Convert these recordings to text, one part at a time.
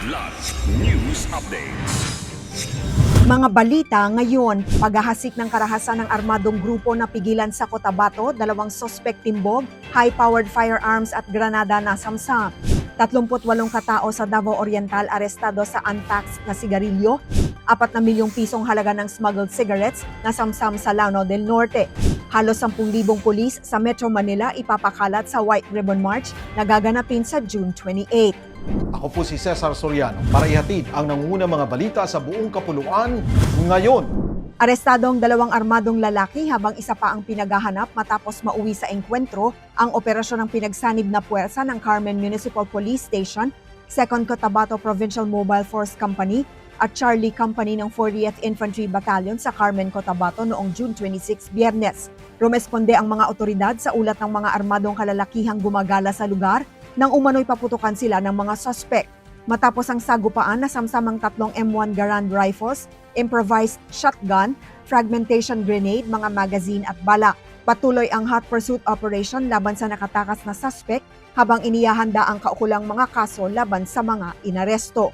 Kidlat News Updates. Mga balita ngayon, paghahasik ng karahasan ng armadong grupo na pigilan sa Cotabato, 2 suspect timbog, high-powered firearms at granada na samsam. 38 katao sa Davao Oriental arestado sa untaxed na sigarilyo, 4 na milyong pisong halaga ng smuggled cigarettes na samsam sa Lanao del Norte. Halos 10,000 pulis sa Metro Manila ipapakalat sa White Ribbon March na gaganapin sa June 28. Ako po si Cesar Soriano para ihatid ang nangungunang mga balita sa buong kapuluan ngayon. Arestado ang 2 armadong lalaki habang isa pa ang pinaghahanap matapos mauwi sa engkwentro ang operasyon ng pinagsanib na puwersa ng Carmen Municipal Police Station, 2nd Cotabato Provincial Mobile Force Company at Charlie Company ng 40th Infantry Battalion sa Carmen, Cotabato noong June 26, Biyernes. Rumesponde ang mga otoridad sa ulat ng mga armadong kalalakihang gumagala sa lugar nang umano'y paputukan sila ng mga suspect. Matapos ang sagupaan na samsamang 3 M1 Garand rifles, improvised shotgun, fragmentation grenade, mga magazine at bala. Patuloy ang hot pursuit operation laban sa nakatakas na suspect habang inihahanda ang kaukulang mga kaso laban sa mga inaresto.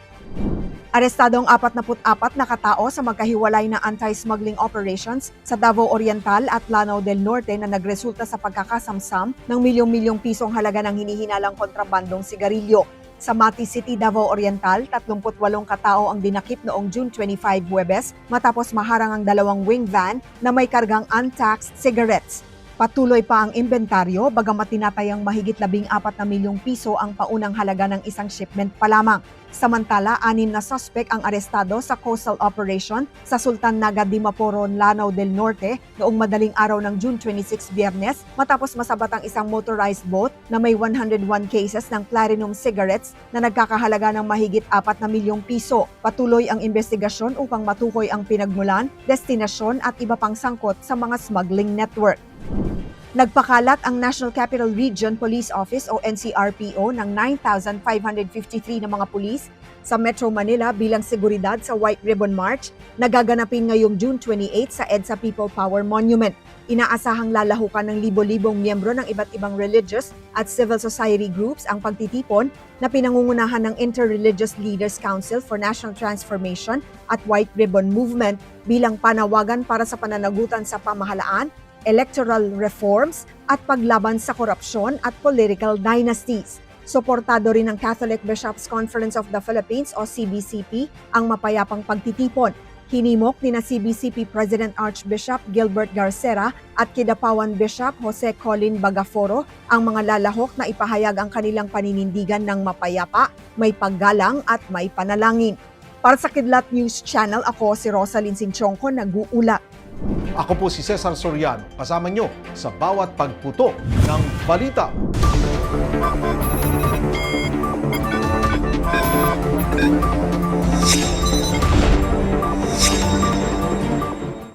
Arestado ang 44 na katao sa magkahiwalay na anti-smuggling operations sa Davao Oriental at Lanao del Norte na nagresulta sa pagkakasamsam ng milyong-milyong pisong halaga ng hinihinalang kontrabandong sigarilyo. Sa Mati City, Davao Oriental, 38 katao ang dinakip noong June 25, Huwebes matapos maharang ang 2 wing van na may kargang untaxed cigarettes. Patuloy pa ang inventaryo bagamat tinatayang mahigit 14 na milyong piso ang paunang halaga ng isang shipment pa lamang. Samantala, 6 na suspect ang arestado sa coastal operation sa Sultan Naga Dimaporon, Lanao del Norte noong madaling araw ng June 26, Biyernes matapos masabat ang isang motorized boat na may 101 cases ng platinum cigarettes na nagkakahalaga ng mahigit 4 na milyong piso. Patuloy ang investigasyon upang matukoy ang pinagmulan, destinasyon at iba pang sangkot sa mga smuggling network. Nagpakalat ang National Capital Region Police Office o NCRPO ng 9,553 na mga pulis sa Metro Manila bilang seguridad sa White Ribbon March na gaganapin ngayong June 28 sa EDSA People Power Monument. Inaasahang lalahukan ng libo-libong miyembro ng iba't ibang religious at civil society groups ang pagtitipon na pinangungunahan ng Interreligious Leaders Council for National Transformation at White Ribbon Movement bilang panawagan para sa pananagutan sa pamahalaan, electoral reforms at paglaban sa korupsyon at political dynasties. Suportado rin ng Catholic Bishops' Conference of the Philippines o CBCP ang mapayapang pagtitipon. Hinimok ni CBCP President Archbishop Gilbert Garcera at Kidapawan Bishop Jose Colin Bagaforo ang mga lalahok na ipahayag ang kanilang paninindigan ng mapayapa, may paggalang at may panalangin. Para sa Kidlat News Channel, ako si Rosalyn Sinchonco, nag-uulat. Ako po si Cesar Soriano, kasama nyo sa bawat pagputo ng balita.